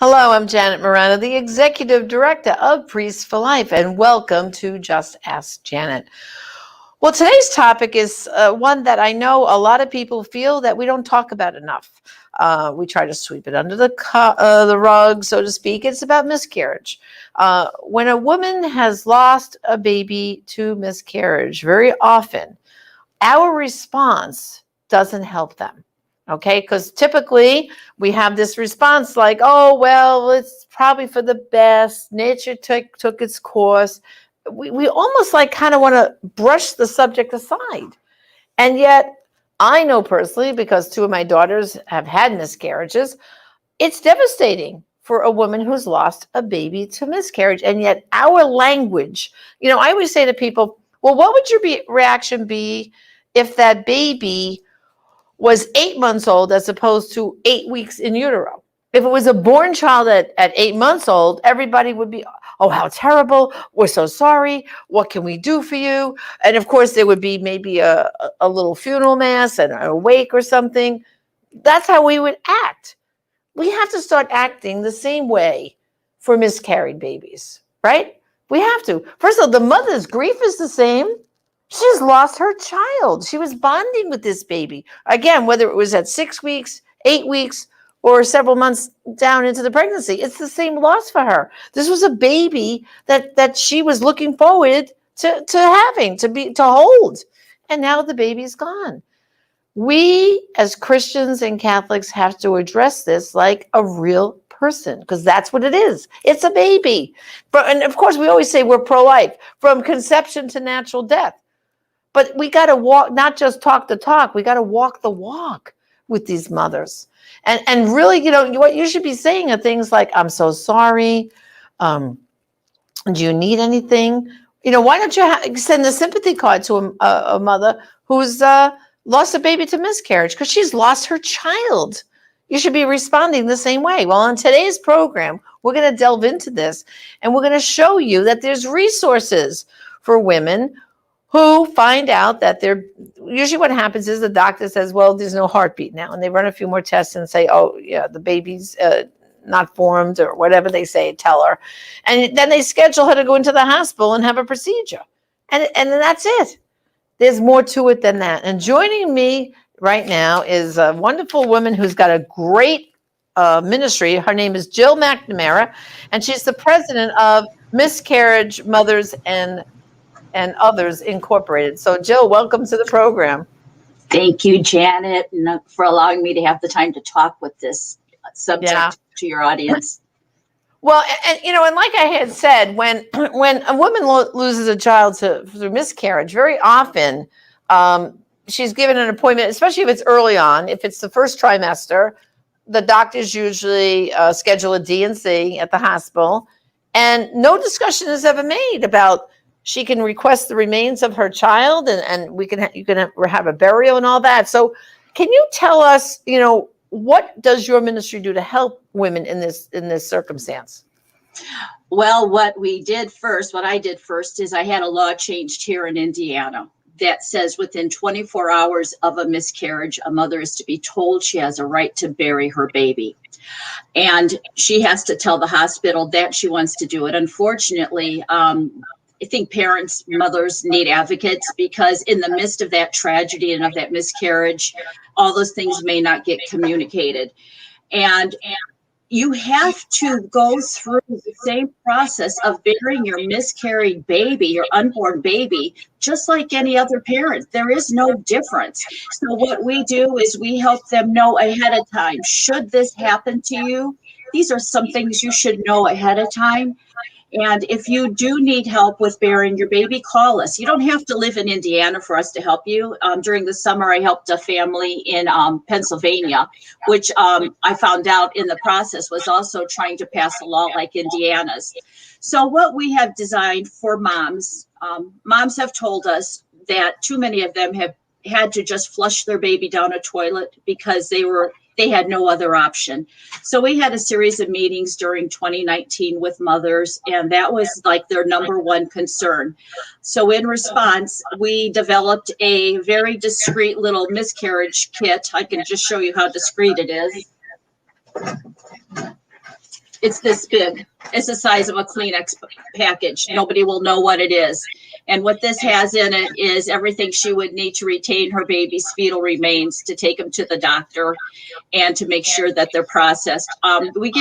Hello, I'm Janet Morano, the Executive Director of Priests for Life, and welcome to Just Ask Janet. Well, today's topic is one that I know a lot of people feel that we don't talk about enough. We try to sweep it under the rug, so to speak. It's about miscarriage. When a woman has lost a baby to miscarriage, very often our response doesn't help them. Okay, because typically we have this response like, oh, well, it's probably for the best. Nature took its course. We almost like kind of want to brush the subject aside. And yet, I know personally, because two of my daughters have had miscarriages, it's devastating for a woman who's lost a baby to miscarriage. And yet, our language, I always say to people, well, what would your reaction be if that baby was 8 months old as opposed to 8 weeks in utero? If it was a born child at 8 months old, everybody would be, oh, how terrible. We're so sorry. What can we do for you? And of course, there would be maybe a little funeral mass and a wake or something. That's how we would act. We have to start acting the same way for miscarried babies, right? We have to. First of all, the mother's grief is the same. She's lost her child. She was bonding with this baby. Again, whether it was at 6 weeks, 8 weeks, or several months down into the pregnancy, it's the same loss for her. This was a baby that she was looking forward to having, to hold. And now the baby's gone. We as Christians and Catholics have to address this like a real person, because that's what it is. It's a baby. And of course, we always say we're pro-life, from conception to natural death. But we got to walk, not just talk the talk. We got to walk the walk with these mothers. And really, what you should be saying are things like, I'm so sorry. Do you need anything? Why don't you send a sympathy card to a mother who's lost a baby to miscarriage, because she's lost her child. You should be responding the same way. Well, on today's program, we're going to delve into this, and we're going to show you that there's resources for women who find out that usually what happens is the doctor says, well, there's no heartbeat now. And they run a few more tests and say, oh, yeah, the baby's not formed, or whatever they say, tell her. And then they schedule her to go into the hospital and have a procedure. And then that's it. There's more to it than that. And joining me right now is a wonderful woman who's got a great ministry. Her name is Jill McNamara, and she's the president of Miscarriage Mothers and Others Incorporated. So, Jill, welcome to the program. Thank you, Janet, for allowing me to have the time to talk with this subject to your audience. Well, and like I had said, when a woman loses a child through miscarriage, very often she's given an appointment, especially if it's early on. If it's the first trimester, the doctors usually schedule a D&C at the hospital, and no discussion is ever made about she can request the remains of her child, and you can have a burial and all that. So can you tell us, what does your ministry do to help women in this circumstance? Well, what I did first is I had a law changed here in Indiana that says within 24 hours of a miscarriage, a mother is to be told she has a right to bury her baby. And she has to tell the hospital that she wants to do it. Unfortunately, I think mothers need advocates, because in the midst of that tragedy and of that miscarriage, all those things may not get communicated. And you have to go through the same process of burying your miscarried baby, your unborn baby, just like any other parent. There is no difference. So what we do is we help them know ahead of time, should this happen to you, these are some things you should know ahead of time. And if you do need help with burying your baby, call us. You don't have to live in Indiana for us to help you. During the summer, I helped a family in Pennsylvania, which I found out in the process was also trying to pass a law like Indiana's. So what we have designed for moms have told us that too many of them have had to just flush their baby down a toilet because they had no other option. So we had a series of meetings during 2019 with mothers, and that was like their number one concern. So in response, we developed a very discreet little miscarriage kit. I can just show you how discreet it is. It's this big. It's the size of a Kleenex package. Nobody will know what it is. And what this has in it is everything she would need to retain her baby's fetal remains, to take them to the doctor and to make sure that they're processed. We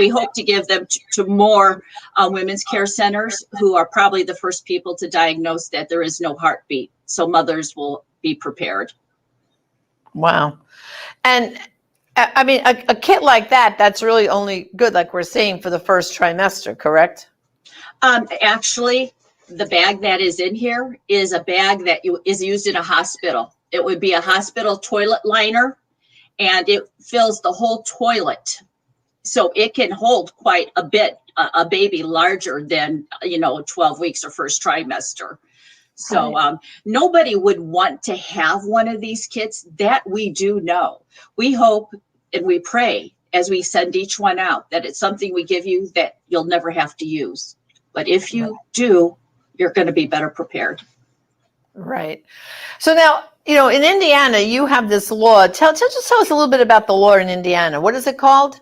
hope to give them to more women's care centers, who are probably the first people to diagnose that there is no heartbeat. So mothers will be prepared. Wow. And I mean, a kit like that, that's really only good, like we're saying, for the first trimester, correct? Actually, the bag that is in here is a bag that is used in a hospital. It would be a hospital toilet liner, and it fills the whole toilet. So it can hold quite a bit, a baby larger than, 12 weeks or first trimester. So nobody would want to have one of these kits. That we do know. We hope and we pray as we send each one out that it's something we give you that you'll never have to use. But if you do, you're going to be better prepared. Right. So now, in Indiana, you have this law. Tell us a little bit about the law in Indiana. What is it called?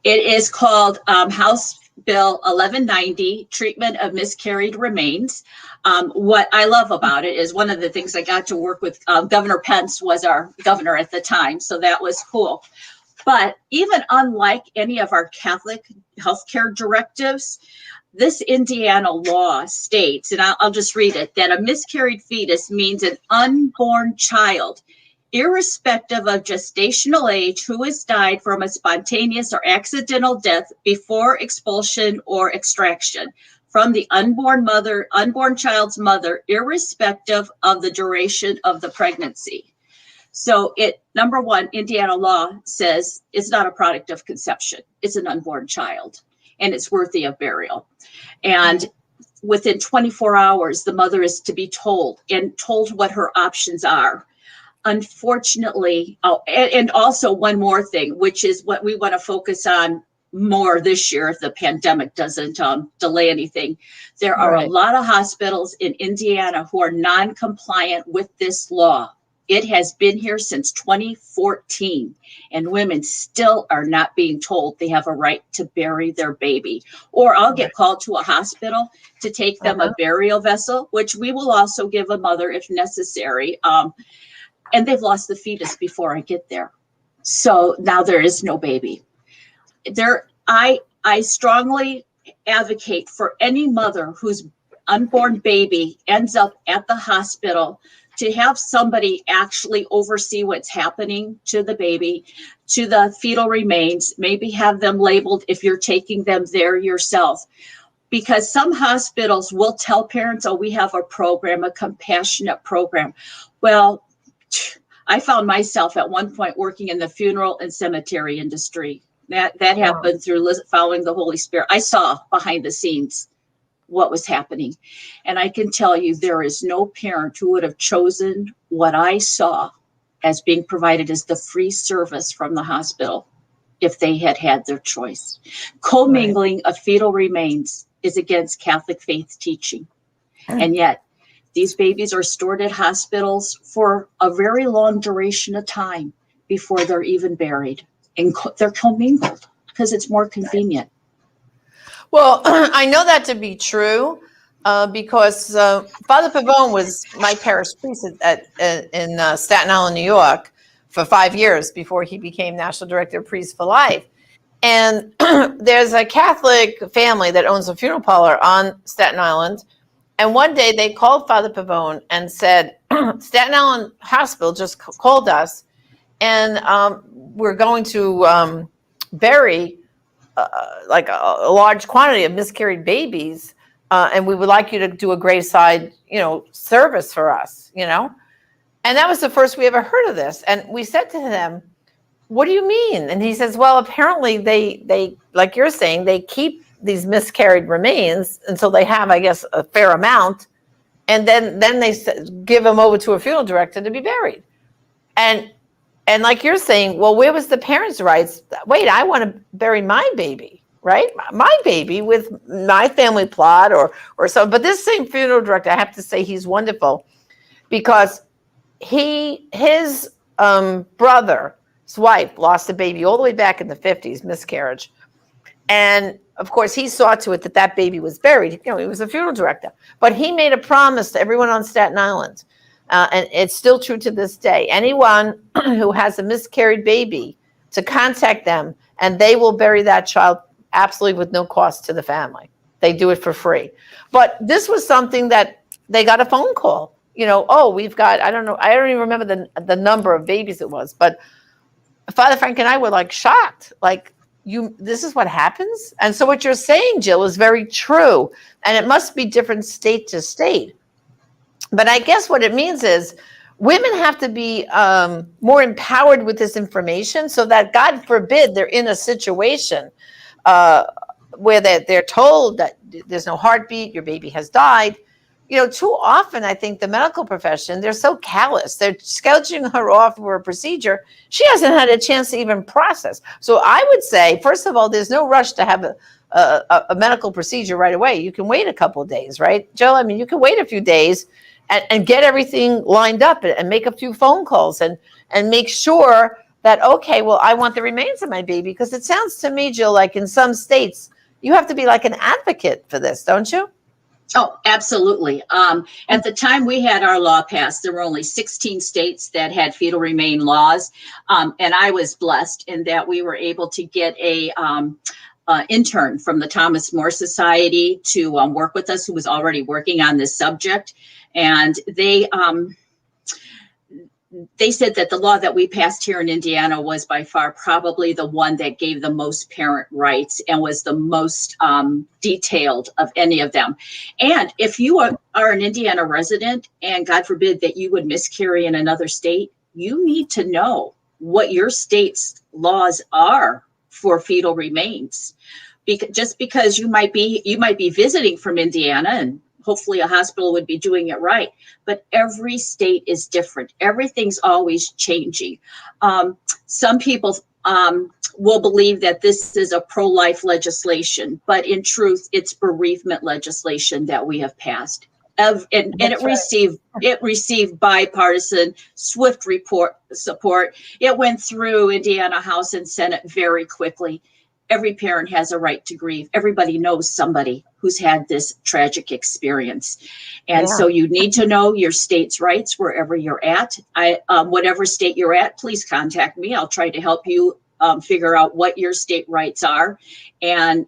It is called House Bill 1190, Treatment of Miscarried Remains. What I love about it is one of the things I got to work with. Governor Pence was our governor at the time, so that was cool. But even unlike any of our Catholic healthcare directives, this Indiana law states, and I'll just read it, that a miscarried fetus means an unborn child, irrespective of gestational age, who has died from a spontaneous or accidental death before expulsion or extraction from the unborn child's mother, irrespective of the duration of the pregnancy. So number one, Indiana law says it's not a product of conception. It's an unborn child, and it's worthy of burial. And within 24 hours, the mother is to be told what her options are. Unfortunately, and also one more thing, which is what we want to focus on more this year if the pandemic doesn't delay anything. There are a lot of hospitals in Indiana who are non-compliant with this law. It has been here since 2014, and women still are not being told they have a right to bury their baby. Or I'll get called to a hospital to take them a burial vessel, which we will also give a mother if necessary. And they've lost the fetus before I get there. So now there is no baby. I strongly advocate for any mother whose unborn baby ends up at the hospital to have somebody actually oversee what's happening to the baby, to the fetal remains, maybe have them labeled if you're taking them there yourself. Because some hospitals will tell parents, we have a program, a compassionate program. Well, I found myself at one point working in the funeral and cemetery industry. That happened through following the Holy Spirit. I saw behind the scenes what was happening. And I can tell you, there is no parent who would have chosen what I saw as being provided as the free service from the hospital if they had their choice. Commingling of fetal remains is against Catholic faith teaching. And yet, these babies are stored at hospitals for a very long duration of time before they're even buried. And they're commingled because it's more convenient. Well, I know that to be true because Father Pavone was my parish priest in Staten Island, New York, for 5 years before he became National Director of Priests for Life. And there's a Catholic family that owns a funeral parlor on Staten Island. And one day they called Father Pavone and said, Staten Island Hospital just called us, and we're going to bury like a large quantity of miscarried babies, and we would like you to do a graveside, service for us, And that was the first we ever heard of this. And we said to them, what do you mean? And he says, well, apparently they like you're saying, they keep these miscarried remains until they have, I guess, a fair amount. And then they give them over to a funeral director to be buried. And like you're saying, well, where was the parents' rights? Wait, I want to bury my baby, right? My baby with my family plot or so. But this same funeral director, I have to say, he's wonderful because his brother's wife lost a baby all the way back in the 50s, miscarriage. And of course, he saw to it that that baby was buried. You know, he was a funeral director, but he made a promise to everyone on Staten Island, and it's still true to this day. Anyone who has a miscarried baby, to contact them, and they will bury that child absolutely with no cost to the family. They do it for free. But this was something that they got a phone call. You know, oh, we've got, I don't know, I don't even remember the number of babies it was, but Father Frank and I were like shocked, like, this is what happens. And so what you're saying, Jill, is very true, and it must be different state to state. But I guess what it means is women have to be more empowered with this information, so that, God forbid, they're in a situation where they're told that there's no heartbeat, your baby has died. You know, too often, I think the medical profession, they're so callous. They're scheduling her off for a procedure. She hasn't had a chance to even process. So I would say, first of all, there's no rush to have a medical procedure right away. You can wait a couple of days, right, Jill? I mean, you can wait a few days and get everything lined up and make a few phone calls and make sure that, okay, well, I want the remains of my baby. Because it sounds to me, Jill, like in some states, you have to be like an advocate for this, don't you? Oh, absolutely. At the time we had our law passed, there were only 16 states that had fetal remain laws. And I was blessed in that we were able to get a intern from the Thomas More Society to work with us, who was already working on this subject. And they said that the law that we passed here in Indiana was by far probably the one that gave the most parent rights and was the most detailed of any of them. And if you are an Indiana resident, and God forbid that you would miscarry in another state, you need to know what your state's laws are for fetal remains. Just because you might be visiting from Indiana, and hopefully a hospital would be doing it right, but every state is different. Everything's always changing. Some people will believe that this is a pro-life legislation, but in truth, it's bereavement legislation that we have passed. And it received bipartisan, swift support. It went through Indiana House and Senate very quickly. Every parent has a right to grieve. Everybody knows somebody who's had this tragic experience. And so you need to know your state's rights wherever you're at. Whatever state you're at, please contact me. I'll try to help you figure out what your state rights are and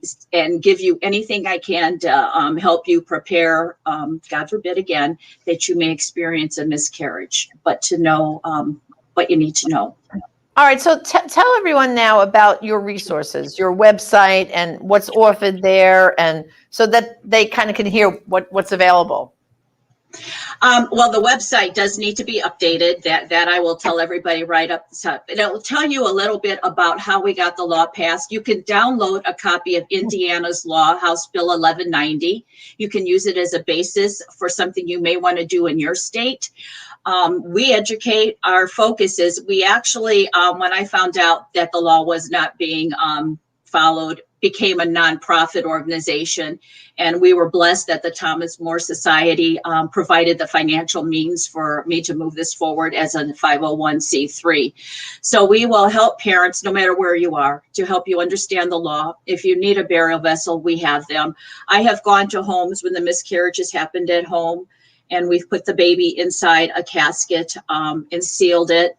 give you anything I can to help you prepare, God forbid again, that you may experience a miscarriage, but to know what you need to know. All right, so tell everyone now about your resources, your website, and what's offered there, and so that they kind of can hear what's available. Well, the website does need to be updated. That I will tell everybody right up the top. And it will tell you a little bit about how we got the law passed. You can download a copy of Indiana's law, House Bill 1190. You can use it as a basis for something you may want to do in your state. We educate. Our focus is, we actually, when I found out that the law was not being followed, became a nonprofit organization. And we were blessed that the Thomas More Society provided the financial means for me to move this forward as a 501c3. So we will help parents, no matter where you are, to help you understand the law. If you need a burial vessel, we have them. I have gone to homes when the miscarriage has happened at home, and we've put the baby inside a casket and sealed it,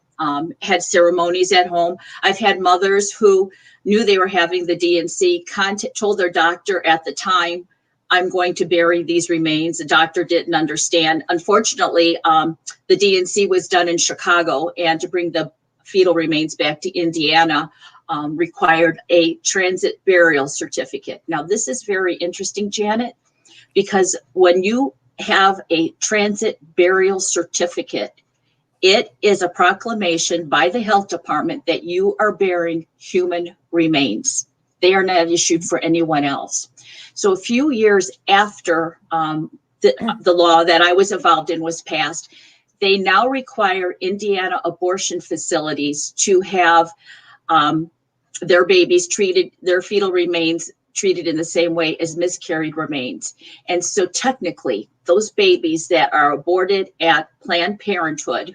had ceremonies at home. I've had mothers who knew they were having the D&C, told their doctor at the time, I'm going to bury these remains. The doctor didn't understand. Unfortunately, the D&C was done in Chicago, and to bring the fetal remains back to Indiana required a transit burial certificate. Now, this is very interesting, Janet, because when you have a transit burial certificate, it is a proclamation by the health department that you are burying human remains. They are not issued for anyone else. So a few years after the law that I was involved in was passed, they now require Indiana abortion facilities to have their babies treated, their fetal remains treated in the same way as miscarried remains. And so technically, those babies that are aborted at Planned Parenthood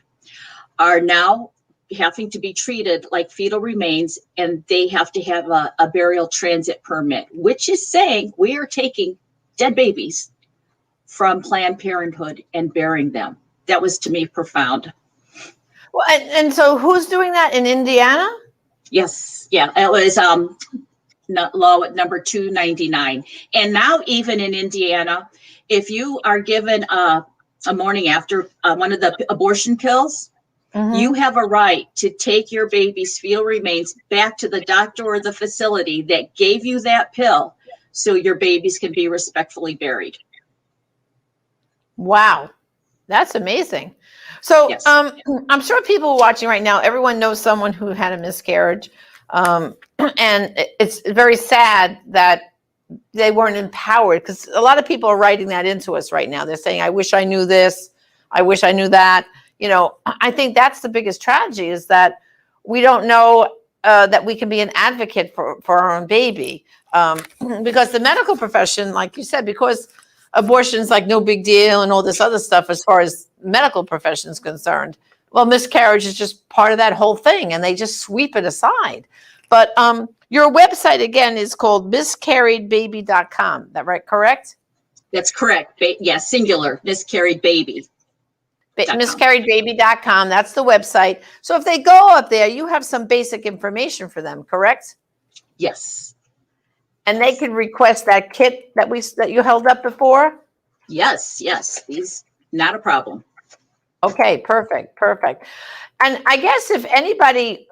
are now having to be treated like fetal remains, and they have to have a burial transit permit, which is saying we are taking dead babies from Planned Parenthood and burying them. That was, to me, profound. Well, and so who's doing that in Indiana? Yes, yeah, it was law number 299. And now even in Indiana, if you are given a morning after one of the abortion pills, you have a right to take your baby's fetal remains back to the doctor or the facility that gave you that pill so your babies can be respectfully buried. Wow, that's amazing. So Yes. I'm sure people watching right now, everyone knows someone who had a miscarriage. And it's very sad that they weren't empowered, because a lot of people are writing that into us right now. They're saying, I wish I knew this. I wish I knew that. You know, I think that's the biggest tragedy, is that we don't know that we can be an advocate for our own baby. Because the medical profession, like you said, because abortion's like no big deal and all this other stuff as far as medical profession is concerned. Well, miscarriage is just part of that whole thing, and they just sweep it aside. But your website, again, is called miscarriedbaby.com. That right? Correct? That's correct. Yes, singular, miscarried baby. Miscarriedbaby.com. That's the website. So if they go up there, you have some basic information for them, correct? Yes. And they can request that kit that you held up before? Yes. Not a problem. Okay, perfect. And I guess if anybody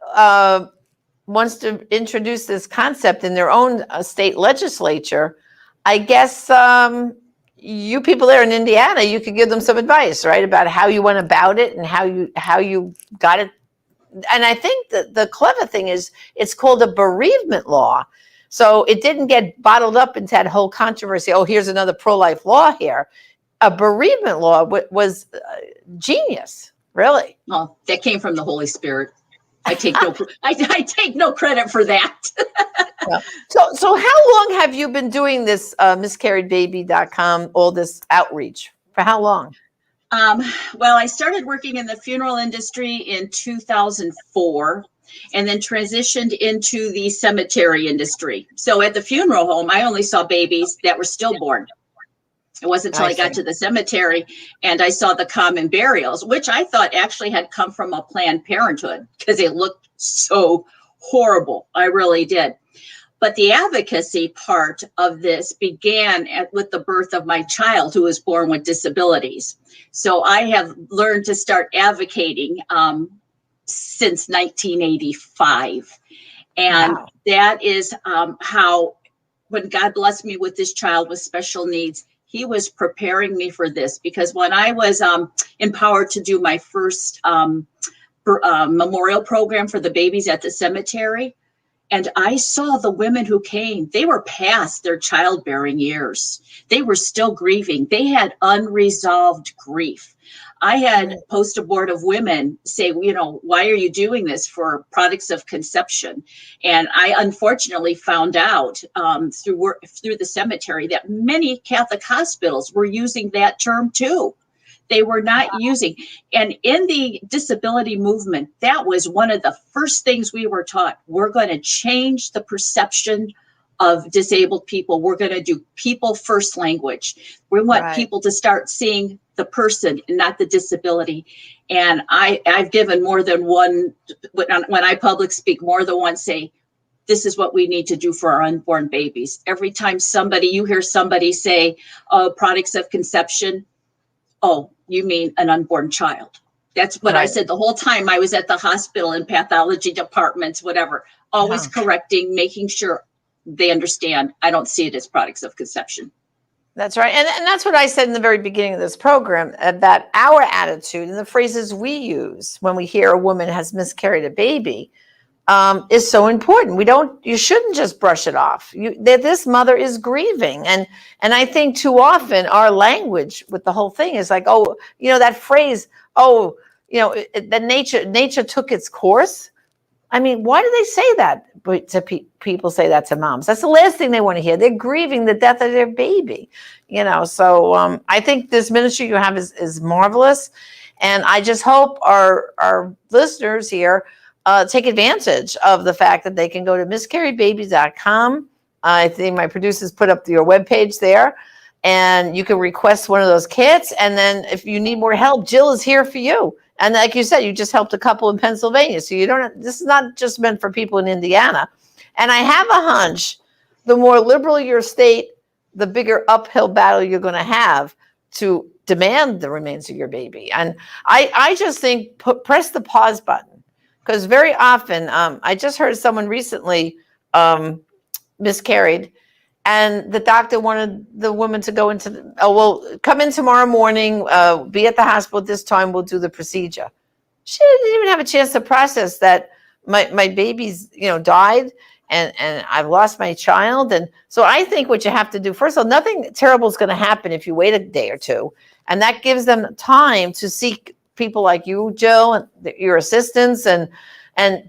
wants to introduce this concept in their own state legislature, I guess you people there in Indiana, you could give them some advice, right, about how you went about it and how you got it. And I think that the clever thing is it's called a bereavement law. So it didn't get bottled up into that whole controversy. Oh, here's another pro-life law here. A bereavement law was genius, really. Well, that came from the Holy Spirit. I take no credit for that. Yeah. So how long have you been doing this miscarriedbaby.com, all this outreach? For how long? Well, I started working in the funeral industry in 2004 and then transitioned into the cemetery industry. So at the funeral home, I only saw babies that were stillborn. It wasn't until I got to the cemetery and I saw the common burials, which I thought actually had come from a Planned Parenthood because it looked so horrible. I really did. But the advocacy part of this began with the birth of my child, who was born with disabilities. So I have learned to start advocating since 1985. And wow. That is how, when God blessed me with this child with special needs, he was preparing me for this, because when I was empowered to do my first memorial program for the babies at the cemetery, and I saw the women who came, they were past their childbearing years. They were still grieving. They had unresolved grief. I had post-abortive women say, you know, why are you doing this for products of conception? And I unfortunately found out through the cemetery that many Catholic hospitals were using that term too. They were not using, and in the disability movement, that was one of the first things we were taught. We're going to change the perception of disabled people. We're going to do people first language. We want people to start seeing the person and not the disability. And I've given more than one, when I public speak, more than once say, this is what we need to do for our unborn babies. Every time you hear somebody say, oh, products of conception, oh, you mean an unborn child. That's what I said the whole time I was at the hospital in pathology departments, whatever, always correcting, making sure they understand. I don't see it as products of conception. That's right. And that's what I said in the very beginning of this program, that our attitude and the phrases we use when we hear a woman has miscarried a baby is so important. You shouldn't just brush it off. This mother is grieving. And I think too often our language with the whole thing is like, oh, you know, that phrase, oh, you know, the nature took its course. I mean, why do they say that to people say that to moms? That's the last thing they want to hear. They're grieving the death of their baby, you know. So I think this ministry you have is marvelous. And I just hope our listeners here take advantage of the fact that they can go to miscarriedbaby.com. I think my producers put up your webpage there, and you can request one of those kits. And then if you need more help, Jill is here for you. And like you said, you just helped a couple in Pennsylvania. So you don't, this is not just meant for people in Indiana. And I have a hunch, the more liberal your state, the bigger uphill battle you're going to have to demand the remains of your baby. And I just think press the pause button, because very often, I just heard someone recently miscarried, and the doctor wanted the woman to go into, come in tomorrow morning, be at the hospital at this time, we'll do the procedure. She didn't even have a chance to process that my baby's, died, and I've lost my child. And so I think what you have to do, first of all, nothing terrible is going to happen if you wait a day or two. And that gives them time to seek people like you, Jill, and your assistants, and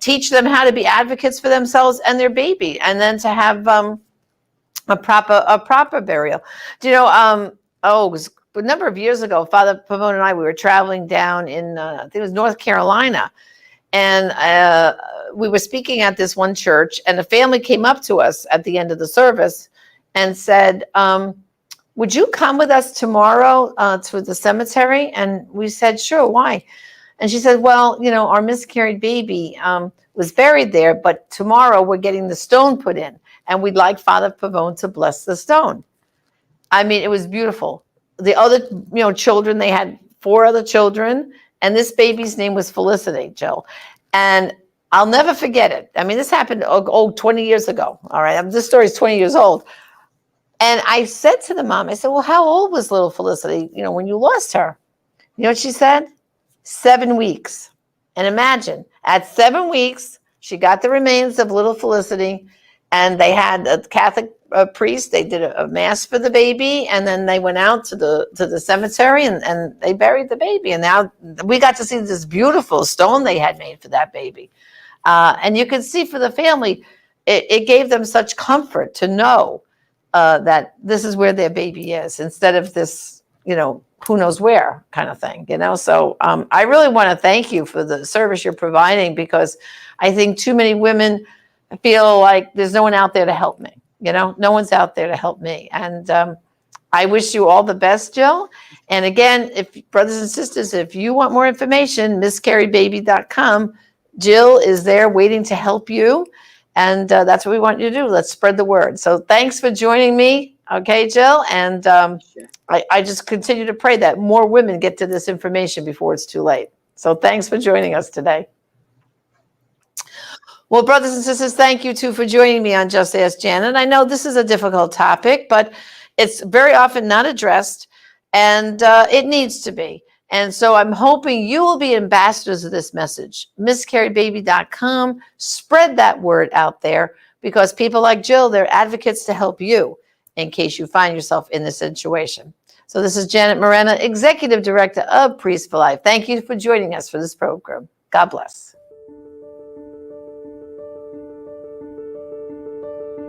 teach them how to be advocates for themselves and their baby, and then to have a proper burial. Do you know, it was a number of years ago, Father Pavone and I, we were traveling down in, I think it was North Carolina, and we were speaking at this one church, and a family came up to us at the end of the service and said, would you come with us tomorrow to the cemetery? And we said, sure, why? And she said, well, our miscarried baby was buried there, but tomorrow we're getting the stone put in, and we'd like Father Pavone to bless the stone. I mean, it was beautiful. The other, children, they had 4 other children, and this baby's name was Felicity, Jill. And I'll never forget it. I mean, this happened 20 years ago. All right. This story is 20 years old. And I said to the mom, I said, well, how old was little Felicity, when you lost her? You know what she said? 7 weeks. And imagine, at 7 weeks, she got the remains of little Felicity, and they had a Catholic priest. They did a mass for the baby, and then they went out to the cemetery, and they buried the baby. And now we got to see this beautiful stone they had made for that baby. And you can see for the family, it gave them such comfort to know that this is where their baby is, instead of this, who knows where kind of thing, So I really want to thank you for the service you're providing, because I think too many women feel like there's no one out there to help me. No one's out there to help me. And I wish you all the best, Jill. And again, if brothers and sisters, if you want more information, miscarriedbaby.com, Jill is there waiting to help you. And that's what we want you to do. Let's spread the word. So thanks for joining me. Okay, Jill. And I just continue to pray that more women get to this information before it's too late. So thanks for joining us today. Well, brothers and sisters, thank you too for joining me on Just Ask Janet. I know this is a difficult topic, but it's very often not addressed, and it needs to be. And so I'm hoping you will be ambassadors of this message. Miscarriedbaby.com, spread that word out there, because people like Jill, they're advocates to help you in case you find yourself in this situation. So this is Janet Morena, Executive Director of Priests for Life. Thank you for joining us for this program. God bless.